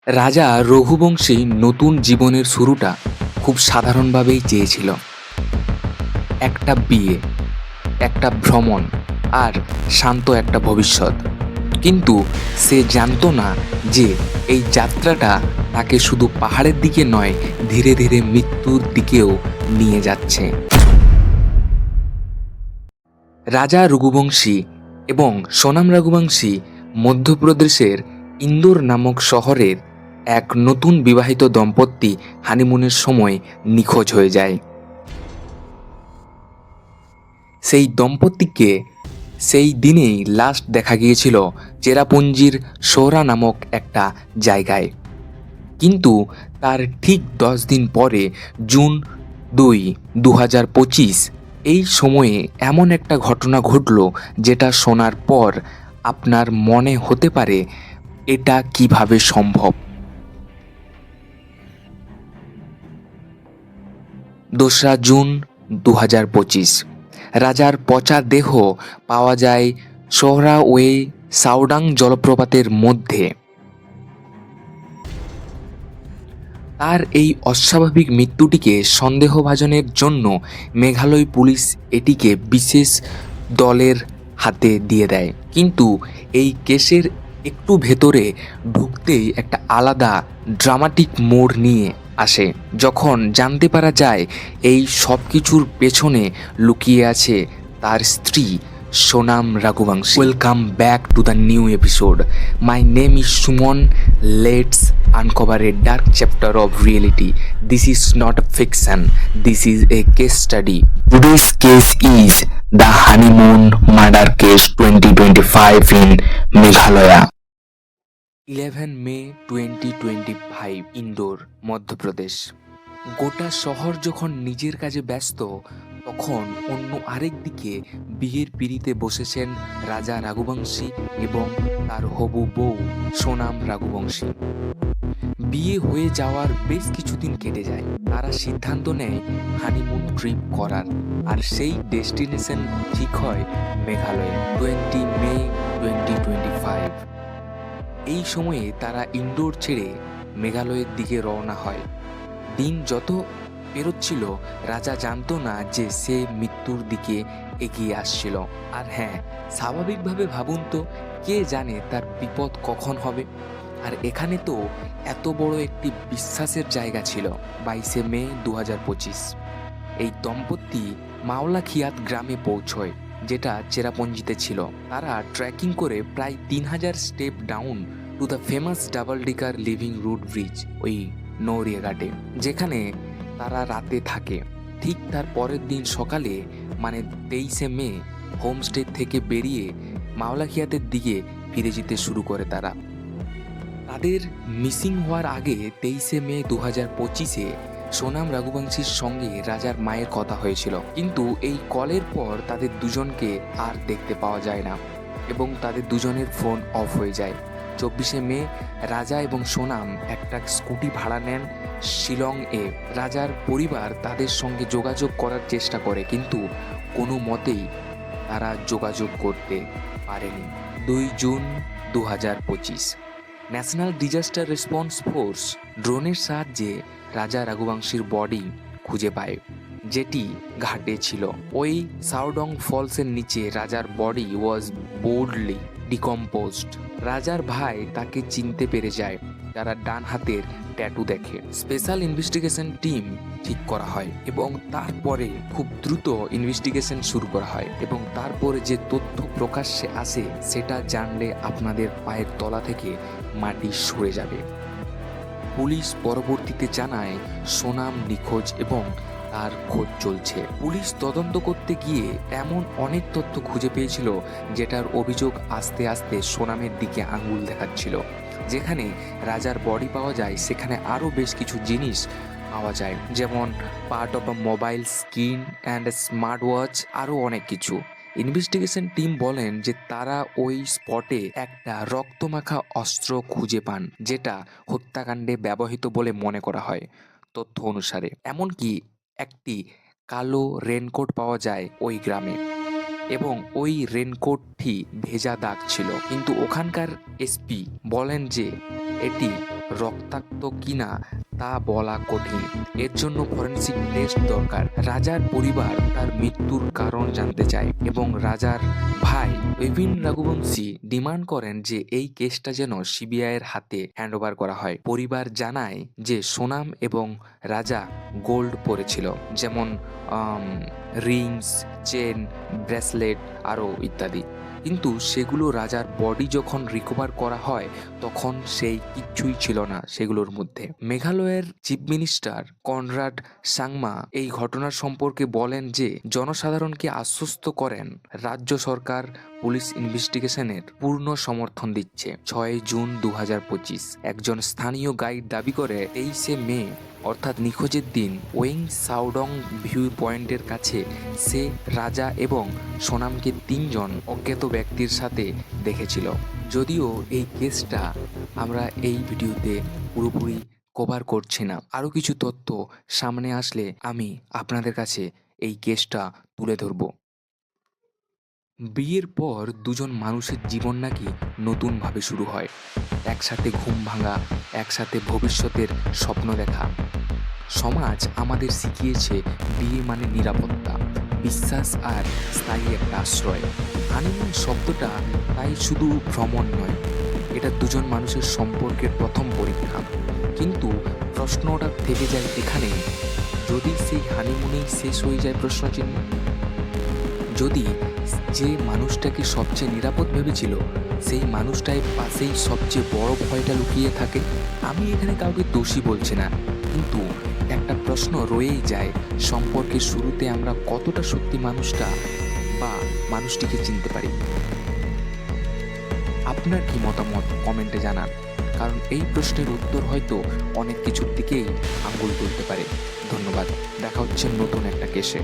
রাজা রঘুবংশী নতুন জীবনের শুরুটা খুব সাধারণভাবেই চেয়েছিল। একটা বিয়ে, একটা ভ্রমণ আর শান্ত একটা ভবিষ্যৎ। কিন্তু সে জানতো না যে এই যাত্রাটা তাকে শুধু পাহাড়ের দিকে নয়, ধীরে ধীরে মৃত্যুর দিকেও নিয়ে যাচ্ছে। রাজা রঘুবংশী এবং সোনাম রঘুবংশী মধ্যপ্রদেশের ইন্দোর নামক শহরের এক নতুন বিবাহিত দম্পতি হানিমুনের সময় নিখোঁজ হয়ে যায়। সেই দম্পতিকে সেই দিনেই লাস্ট দেখা গিয়েছিল চেরাপুঞ্জির সোহরা নামক একটা জায়গায়। কিন্তু তার ঠিক 10 দিন পরে জুন 2, 2025 এই সময়ে এমন একটা ঘটনা ঘটল যেটা শোনার পর আপনার মনে হতে পারে এটা কিভাবে সম্ভব। 2রা জুন 2025 রাজার পচা দেহ পাওয়া যায় সোহরাওয়ে সাউডাং জলপ্রপাতের মধ্যে। তার এই অস্বাভাবিক মৃত্যুটিকে সন্দেহভাজনের জন্য মেঘালয় পুলিশ এটিকে বিশেষ দলের হাতে দিয়ে দেয়। কিন্তু এই কেসের একটু ভেতরে ঢুকতেই একটা আলাদা ড্রামাটিক মোড় নিয়ে আসে, যখন জানতে পারা যায় এই সব কিছুর পেছনে লুকিয়ে আছে তার স্ত্রী Sonam Raghuvanshi. Welcome back to the new episode. My name is Suman. Let's uncover a dark chapter of reality. This is not a fiction. This is a case study. Today's case is the honeymoon murder case 2025 in Meghalaya. 11 মে 2025 ইন্দোর, মধ্যপ্রদেশ। গোটা শহর যখন নিজের কাজে ব্যস্ত, তখন অন্য আরেক দিকে বিয়ের পিঁড়িতে বসেছেন রাজা রঘুবংশী এবং তার হবু বউ সোনাম রঘুবংশী। বিয়ে হয়ে যাওয়ার বেশ কিছুদিন কেটে যায়। তারা সিদ্ধান্ত নেয় হানিমুন ট্রিপ করার, আর সেই ডেস্টিনেশন ঠিক হয় মেঘালয়ে। 20 মে 2025 এই সময়ে তারা ইন্দোর ছেড়ে মেঘালয়ের দিকে রওনা হয়। দিন যত পেরোচ্ছিল, রাজা জানতো না যে সে মৃত্যুর দিকে এগিয়ে আসছিল। আর হ্যাঁ, স্বাভাবিকভাবে ভাবুন তো, কে জানে তার বিপদ কখন হবে। আর এখানে তো এত বড় একটি বিশ্বাসের জায়গা ছিল। 22 মে 2025 এই দম্পতি মাওলাখিয়াত গ্রামে পৌঁছয়, যেটা চেরাপুঞ্জিতে ছিল। তারা ট্রেকিং করে প্রায় 3000 step down to the famous double decker living root bridge, ওই নৌরিয়াঘাটে, যেখানে তারা রাতে থাকে। ঠিক তার পরের দিন সকালে, মানে 23 মে, হোমস্টে থেকে বেরিয়ে মাওলাখিয়াতের দিকে ফিরে যেতে শুরু করে তারা। তাদের মিসিং হওয়ার আগে 23 মে 2025 সোনাম রঘুবংশীর সঙ্গে রাজার মায়ের কথা হয়েছিল। কিন্তু এই কলের পর তাদের দুজনকে আর দেখতে পাওয়া যায় না এবং তাদের দুজনের ফোন অফ হয়ে যায়। 24 মে রাজা এবং সোনাম একটা স্কুটি ভাড়া নেন শিলং এ। রাজার পরিবার তাদের সঙ্গে যোগাযোগ করার চেষ্টা করে, কিন্তু কোনো মতেই তারা যোগাযোগ করতে পারেনি। 2 June 2025 national disaster response force ড্রোনের সাহায্যে রাজা রঘুবংশীর বডি খুঁজে পায়, যেটি ঘাটে ছিল। ওই সাউডং ফলসের নিচে রাজার বডি ওয়াজ বোল্ডলি ডিকম্পোজড। রাজার ভাই তাকে চিনতে পেরে যায়। তারা ডান হাতের ট্যাটু দেখে। স্পেশাল ইনভেস্টিগেশন টিম ঠিক করা হয় এবং তারপরে খুব দ্রুত ইনভেস্টিগেশন শুরু করা হয়। এবং তারপরে যে তথ্য প্রকাশ্যে আসে, সেটা জানলে আপনাদের পায়ের তলা থেকে মাটি সরে যাবে। পুলিশ পরবর্তীতে জানায় সোনাম নিখোঁজ এবং তার খোঁজ চলছে। পুলিশ তদন্ত করতে গিয়ে এমন অনেক তথ্য খুঁজে পেয়েছিল, যেটার অভিযোগ আস্তে আস্তে সোনামের দিকে আঙুল দেখাচ্ছিল। যেখানে রাজার বডি পাওয়া যায়, সেখানে আরও বেশ কিছু জিনিস পাওয়া যায়, যেমন part of a mobile screen and smart watch, আরও অনেক কিছু। ইনভেস্টিগেশন টিম বলেন যে তারা ওই স্পটে একটা রক্তমাখা অস্ত্র খুঁজে পান, যেটা হত্যাকাণ্ডে ব্যবহৃত বলে মনে করা হয় তথ্য অনুসারে। এমনকি একটি কালো রেনকোট পাওয়া যায় ওই গ্রামে, এবং ওই রেনকোটটি ভেজা দাগ ছিল। কিন্তু ওখানকার এসপি বলেন যে এটি রক্তাক্ত কিনা তা বলা কঠিন। এর জন্য ফরেনসিক টেস্ট দরকার। রাজার পরিবার তার মৃত্যুর কারণ জানতে চায় এবং রাজার ভাই এভিন রঘুবংশী ডিমান্ড করেন যে এই কেসটা যেন সিবিআইয়ের হাতে হ্যান্ডওভার করা হয়। পরিবার জানায় যে সোনাম এবং রাজা গোল্ড পরেছিল, যেমন রিংস, চেন, ব্রেসলেট আরও ইত্যাদি। কিন্তু সেগুলো রাজার বডি যখন রিকভার করা হয় তখন সেই কিচ্ছুই ছিল না সেগুলোর মধ্যে। মেঘালয়ের চিফ মিনিস্টার কনরাড সাংমা এই ঘটনার সম্পর্কে বলেন যে জনসাধারণকে আশ্বস্ত করেন রাজ্য সরকার পুলিশ ইনভেস্টিগেশনের পূর্ণ সমর্থন দিচ্ছে। 6 জুন 2025 একজন স্থানীয় গাইড দাবি করে 23 মে অর্থাৎ নিখোঁজের দিন ওয়েং সাউডং ভিউ পয়েন্টের কাছে সে রাজা এবং সোনামকে 3 জন অজ্ঞাত ব্যক্তির সাথে দেখেছিল। যদিও এই কেসটা আমরা এই ভিডিওতে পুরোপুরি কভার করছি না, আরও কিছু তথ্য সামনে আসলে আমি আপনাদের কাছে এই কেসটা তুলে ধরব। বিয়ের পর দুজন মানুষের জীবন নাকি নতুনভাবে শুরু হয়। একসাথে ঘুম ভাঙা, একসাথে ভবিষ্যতের স্বপ্ন দেখা। সমাজ আমাদের শিখিয়েছে বিয়ে মানে নিরাপত্তা, বিশ্বাস আর স্থায়ী একটা আশ্রয়। হানিমুন শব্দটা তাই শুধু ভ্রমণ নয়, এটা দুজন মানুষের সম্পর্কের প্রথম পরীক্ষা। কিন্তু প্রশ্নটা থেকে যায় এখানে, যদি সেই হানিমুনেই শেষ হয়ে যায় প্রশ্নচিহ্ন? যদি যে মানুষটাকে সবচেয়ে নিরাপদ ভেবেছিল সেই মানুষটাই পাশেই সবচেয়ে বড় ভয়টা লুকিয়ে থাকে? আমি এখানে কাউকে দোষী বলছি না, কিন্তু একটা প্রশ্ন রয়েই যায়, সম্পর্কের শুরুতে আমরা কতটা সত্যি মানুষটা বা মানুষটিকে চিনতে পারি? আপনার কি মতামত কমেন্টে জানান, কারণ এই প্রশ্নের উত্তর হয়তো অনেক কিছুর দিকেই আঙ্গুল তুলতে পারে। ধন্যবাদ, দেখা হচ্ছে নতুন একটা কেসে।